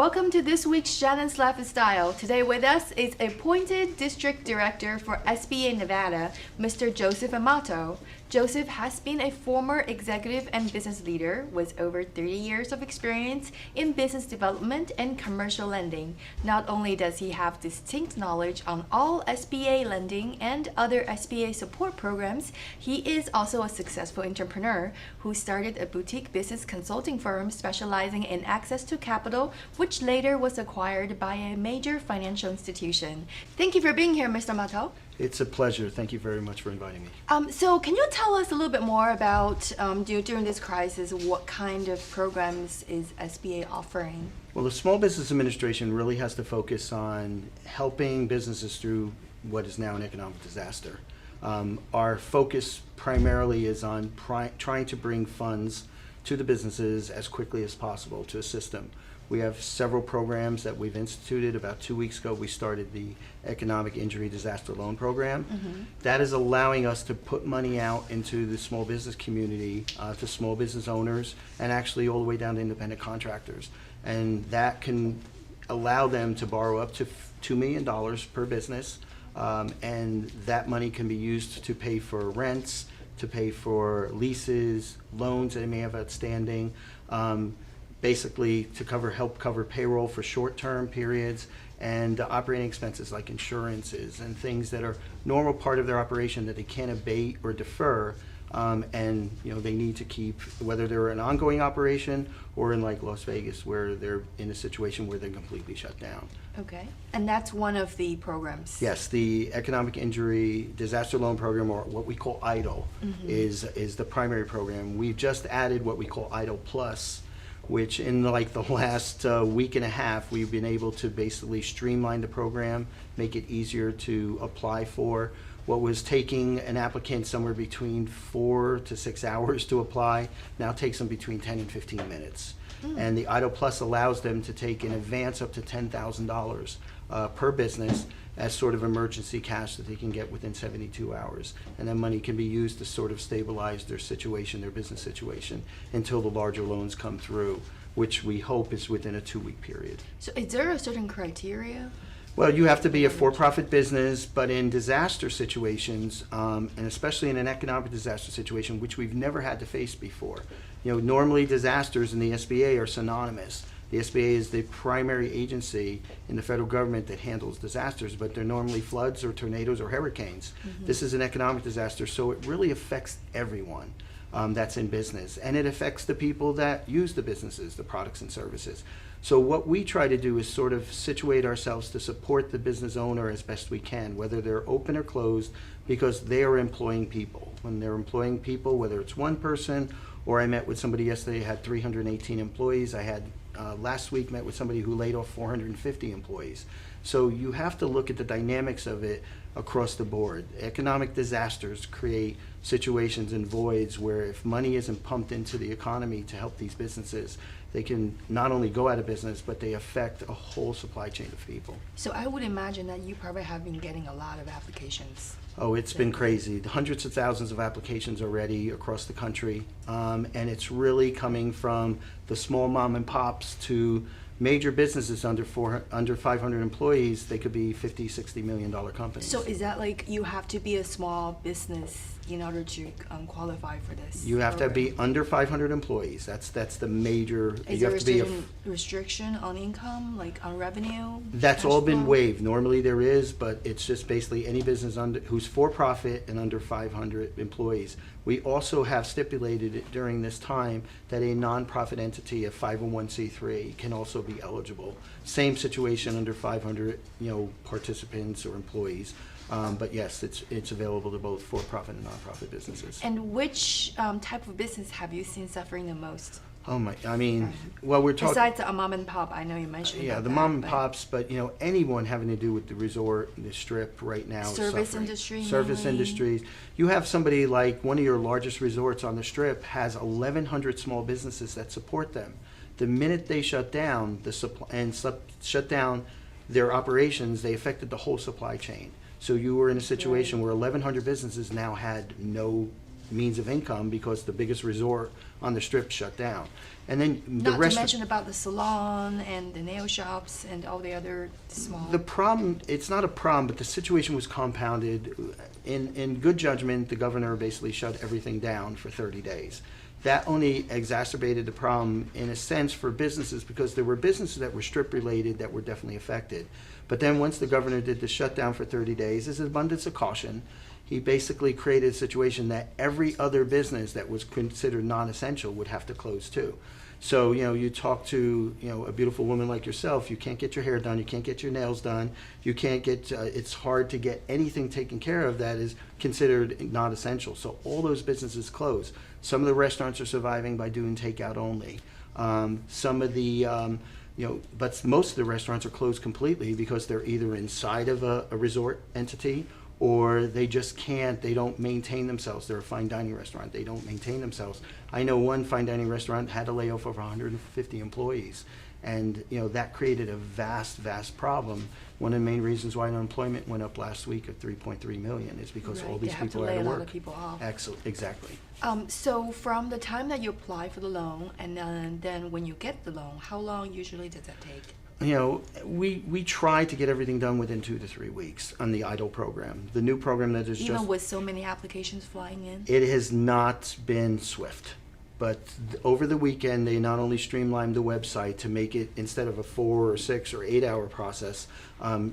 Welcome to this week's Shannon's Lifestyle. Today with us is appointed District Director for SBA Nevada, Mr. Joseph Amato. Joseph has been a former executive and business leader with over 30 years of experience in business development and commercial lending. Not only does he have distinct knowledge on all SBA lending and other SBA support programs, he is also a successful entrepreneur who started a boutique business consulting firm specializing in access to capital, which later was acquired by a major financial institution. Thank you for being here, Mr. Amato. It's a pleasure. Thank you very much for inviting me. So can you tell us a little bit more about, during this crisis, what kind of programs is SBA offering? Well, the Small Business Administration really has to focus on helping businesses through what is now an economic disaster. Our focus primarily is on trying to bring funds to the businesses as quickly as possible to assist them. We have several programs that we've instituted. About 2 weeks ago, we started the Economic Injury Disaster Loan Program. That is allowing us to put money out into the small business community, to small business owners, and actually all the way down to independent contractors. And that can allow them to borrow up to $2 million per business, and that money can be used to pay for rents, to pay for leases, loans that they may have outstanding, basically to help cover payroll for short-term periods, and operating expenses like insurances and things that are normal part of their operation that they can't abate or defer, and they need to keep, whether they're an ongoing operation or in like Las Vegas where they're in a situation where they're completely shut down. Okay, and that's one of the programs. Yes, the Economic Injury Disaster Loan Program, or what we call EIDL, is the primary program. We've just added what we call EIDL Plus, which in the last week and a half, we've been able to basically streamline the program, make it easier to apply for. What was taking an applicant somewhere between 4 to 6 hours to apply now takes them between 10 and 15 minutes. And the EIDL Plus allows them to take in advance up to $10,000 per business as sort of emergency cash that they can get within 72 hours. And that money can be used to sort of stabilize their situation, their business situation, until the larger loans come through, which we hope is within a 2-week period. So is there a certain criteria? Well, you have to be a for-profit business, but in disaster situations, and especially in an economic disaster situation, which we've never had to face before. Normally disasters in the SBA are synonymous. The SBA is the primary agency in the federal government that handles disasters, but they're normally floods or tornadoes or hurricanes. This is an economic disaster, so it really affects everyone that's in business, and it affects the people that use the businesses, the products and services. So what we try to do is sort of situate ourselves to support the business owner as best we can, whether they're open or closed, because they are employing people. When they're employing people, whether it's one person, or I met with somebody yesterday who had 318 employees. I had last week met with somebody who laid off 450 employees. So you have to look at the dynamics of it across the board. Economic disasters create situations and voids where if money isn't pumped into the economy to help these businesses, they can not only go out of business, but they affect a whole supply chain of people. So I would imagine that you probably have been getting a lot of applications. Oh, it's been crazy. Hundreds of thousands of applications already across the country. And it's really coming from the small mom and pops to major businesses under 500 employees. They could be $50, $60 million companies. So is that like you have to be a small business in order to qualify for this? You have to be under 500 employees. That's the major. Is you there have a restriction on income, like on revenue? That's all been flow? waived. Normally there is, but it's just basically any business who's for profit and under 500 employees. We also have stipulated it during this time that a nonprofit entity, a 501c3, can also be eligible. Same situation under 500, participants or employees. But yes, it's available to both for-profit and nonprofit businesses. And which type of business have you seen suffering the most? Oh my! I mean, well, we're talking. Besides a mom and pop, I know you mentioned. Yeah, about the that, mom and pops, but anyone having to do with the resort, the strip right now. Service is suffering. industry. Service mainly. industries. You have somebody like one of your largest resorts on the strip has 1,100 small businesses that support them. The minute they shut down shut down their operations, they affected the whole supply chain. So you were in a situation where 1,100 businesses now had no means of income because the biggest resort on the Strip shut down. And then the Not rest. to mention about the salon and the nail shops and all the other small. The problem, it's not a problem, but the situation was compounded. In good judgment, the governor basically shut everything down for 30 days. That only exacerbated the problem in a sense for businesses because there were businesses that were Strip related that were definitely affected. But then once the governor did the shutdown for 30 days, as an abundance of caution, he basically created a situation that every other business that was considered non-essential would have to close too. So, you talk to, a beautiful woman like yourself, you can't get your hair done, you can't get your nails done, you can't get, it's hard to get anything taken care of that is considered not essential. So all those businesses close. Some of the restaurants are surviving by doing takeout only. Some of the, but most of the restaurants are closed completely because they're either inside of a resort entity or they just can't, they don't maintain themselves. They're a fine dining restaurant, they don't maintain themselves. I know one fine dining restaurant had to lay off over 150 employees. And that created a vast problem. One of the main reasons why unemployment went up last week of 3.3 million is because all these people are out of work. They have to lay a lot of people off. Excellent, exactly. So from the time that you apply for the loan and then when you get the loan, how long usually does that take? We try to get everything done within 2 to 3 weeks on the EIDL program. The new program that is Even with so many applications flying in? It has not been swift. But over the weekend, they not only streamlined the website to make it, instead of a 4 or 6 or 8 hour process,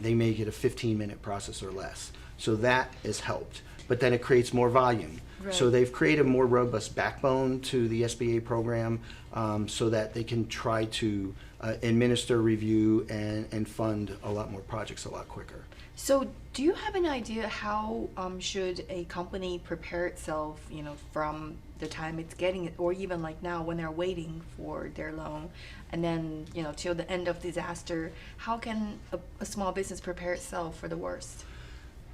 they make it a 15-minute process or less. So that has helped. But then it creates more volume. Right. So they've created a more robust backbone to the SBA program so that they can try to administer, review, and fund a lot more projects a lot quicker. So do you have an idea how should a company prepare itself, from the time it's getting it, or even like now when they're waiting for their loan, and then, till the end of disaster, how can a small business prepare itself for the worst?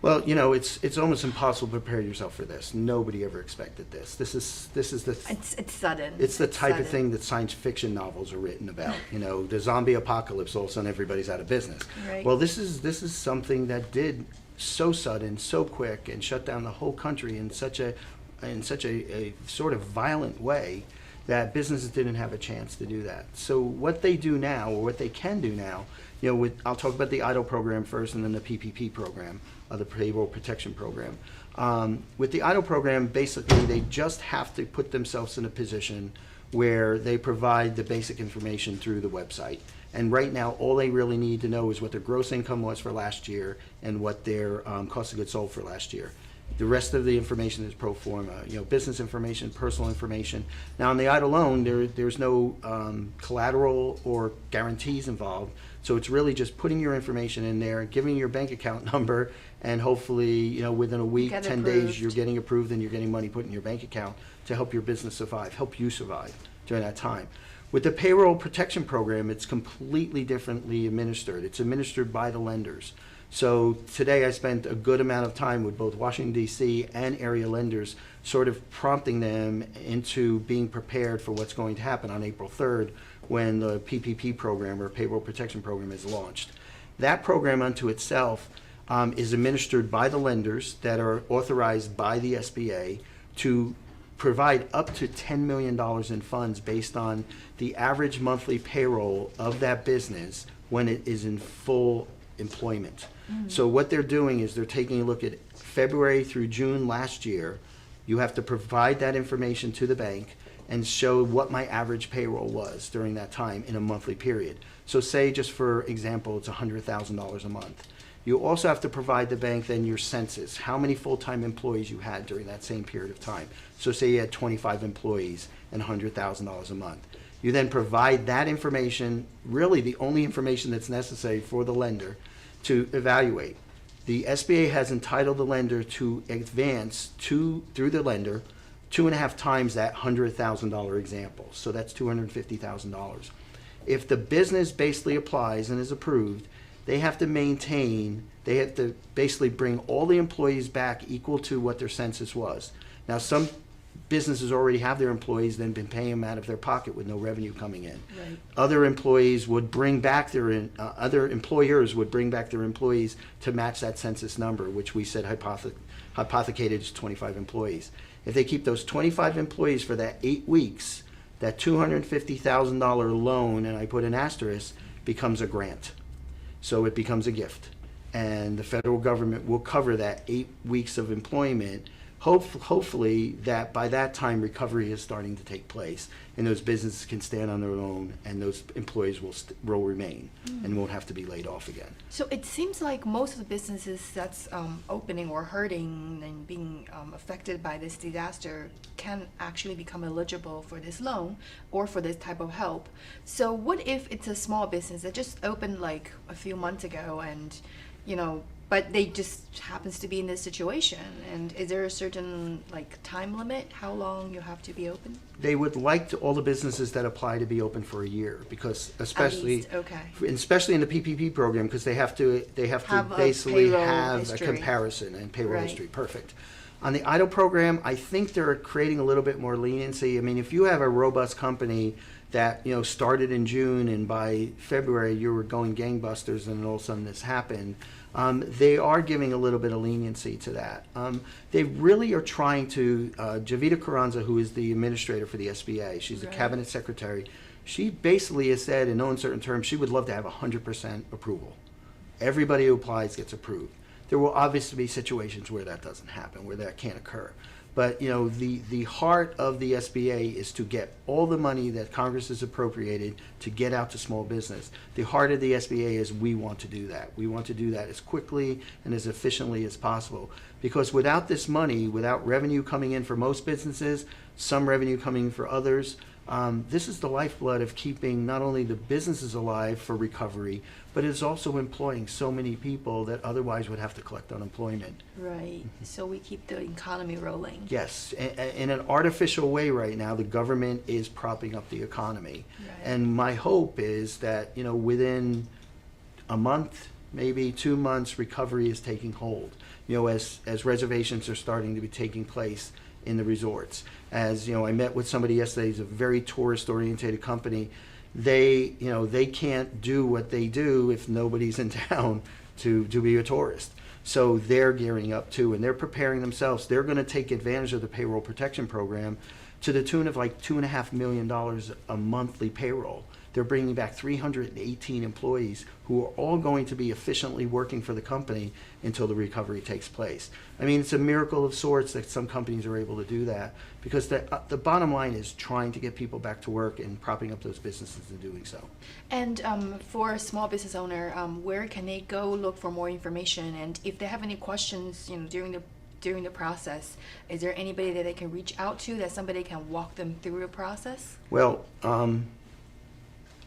Well, it's almost impossible to prepare yourself for this. Nobody ever expected this. This is the. It's sudden. It's the type sudden. of thing that science fiction novels are written about. The zombie apocalypse. All of a sudden, everybody's out of business. Right. Well, this is something that did so sudden, so quick, and shut down the whole country in such a sort of violent way that businesses didn't have a chance to do that. So what they do now, or what they can do now, I'll talk about the EIDL program first, and then the PPP program, the Payroll Protection Program. With the EIDL program, basically they just have to put themselves in a position where they provide the basic information through the website. And right now, all they really need to know is what their gross income was for last year and what their cost of goods sold for last year. The rest of the information is pro forma, business information, personal information. Now, on the EIDL loan, there's no collateral or guarantees involved. So it's really just putting your information in there, giving your bank account number, and hopefully, within a week, 10 days, you're getting approved and you're getting money put in your bank account to help your business survive, help you survive during that time. With the Payroll Protection Program, it's completely differently administered. It's administered by the lenders. So today I spent a good amount of time with both Washington, D.C. and area lenders, sort of prompting them into being prepared for what's going to happen on April 3rd when the PPP program, or Payroll Protection Program, is launched. That program unto itself is administered by the lenders that are authorized by the SBA to provide up to $10 million in funds based on the average monthly payroll of that business when it is in full employment. So what they're doing is they're taking a look at February through June last year. You have to provide that information to the bank and show what my average payroll was during that time in a monthly period. So say, just for example, it's $100,000 a month. You also have to provide the bank then your census, how many full-time employees you had during that same period of time. So say you had 25 employees and $100,000 a month. You then provide that information, really the only information that's necessary for the lender to evaluate. The SBA has entitled the lender to advance through the lender 2.5 times that $100,000 example. So that's $250,000. If the business basically applies and is approved, they have to basically bring all the employees back equal to what their census was. Now, some businesses already have their employees, then been paying them out of their pocket with no revenue coming in. Right. Other employers would bring back their employees to match that census number, which we said hypothecated as 25 employees. If they keep those 25 employees for that 8 weeks, that $250,000 loan, and I put an asterisk, becomes a grant. So it becomes a gift. And the federal government will cover that 8 weeks of employment. Hopefully that by that time recovery is starting to take place and those businesses can stand on their own and those employees will remain and won't have to be laid off again. So it seems like most of the businesses that's opening or hurting and being affected by this disaster can actually become eligible for this loan or for this type of help. So what if it's a small business that just opened like a few months ago and, but they just happens to be in this situation, and is there a certain time limit how long you have to be open? They would like all the businesses that apply to be open for a year, because especially in the PPP program, because they have to basically have a comparison and payroll history. Perfect. On the EIDL program, I think they're creating a little bit more leniency. I mean, if you have a robust company that started in June and by February you were going gangbusters and all of a sudden this happened, they are giving a little bit of leniency to that. They really are trying to, Javita Carranza, who is the administrator for the SBA, she's the cabinet secretary, she basically has said in no uncertain terms she would love to have 100% approval. Everybody who applies gets approved. There will obviously be situations where that doesn't happen, where that can't occur. But the heart of the SBA is to get all the money that Congress has appropriated to get out to small business. The heart of the SBA is we want to do that. We want to do that as quickly and as efficiently as possible. Because without this money, without revenue coming in for most businesses, some revenue coming in for others, this is the lifeblood of keeping not only the businesses alive for recovery, but it's also employing so many people that otherwise would have to collect unemployment. Right. So we keep the economy rolling. Yes. In an artificial way right now, the government is propping up the economy. Right. And my hope is that, within a month, maybe 2 months, recovery is taking hold. As reservations are starting to be taking place in the resorts. As I met with somebody yesterday who's a very tourist-oriented company. They can't do what they do if nobody's in town to be a tourist. So they're gearing up too, and they're preparing themselves. They're going to take advantage of the payroll protection program to the tune of like $2.5 million a monthly payroll. They're bringing back 318 employees who are all going to be efficiently working for the company until the recovery takes place. I mean, it's a miracle of sorts that some companies are able to do that, because the bottom line is trying to get people back to work and propping up those businesses and doing so. And for a small business owner, where can they go look for more information? And if they have any questions, during the process, is there anybody that they can reach out to, that somebody can walk them through the process? Well,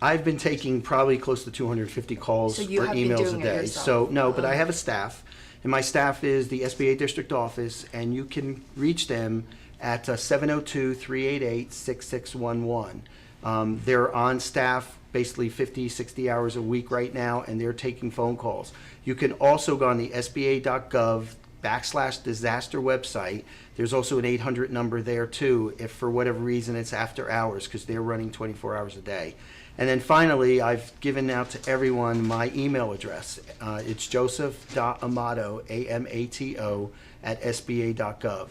I've been taking probably close to 250 calls or emails a day. So no, but I have a staff, and my staff is the SBA district office, and you can reach them at 702-388-6611. They're on staff basically 50, 60 hours a week right now, and they're taking phone calls. You can also go on the SBA.gov/disaster website. There's also an 800 number there too, if for whatever reason it's after hours, because they're running 24 hours a day. And then finally, I've given out to everyone my email address. It's joseph.amato, A-M-A-T-O, @sba.gov.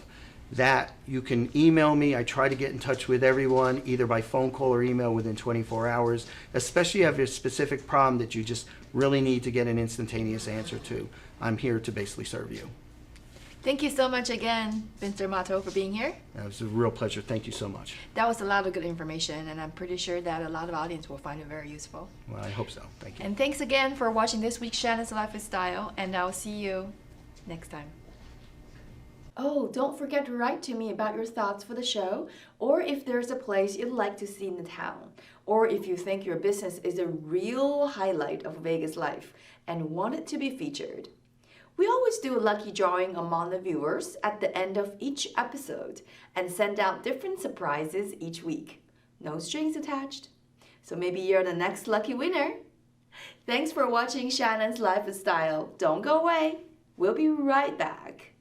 That you can email me. I try to get in touch with everyone, either by phone call or email within 24 hours, especially if you have a specific problem that you just really need to get an instantaneous answer to. I'm here to basically serve you. Thank you so much again, Mr. Amato, for being here. It was a real pleasure. Thank you so much. That was a lot of good information, and I'm pretty sure that a lot of audience will find it very useful. Well, I hope so. Thank you. And thanks again for watching this week's Shannon's Life is Style, and I'll see you next time. Oh, don't forget to write to me about your thoughts for the show, or if there's a place you'd like to see in the town, or if you think your business is a real highlight of Vegas life and want it to be featured. We always do a lucky drawing among the viewers at the end of each episode and send out different surprises each week. No strings attached. So maybe you're the next lucky winner. Thanks for watching Shannon's Life is Style. Don't go away. We'll be right back.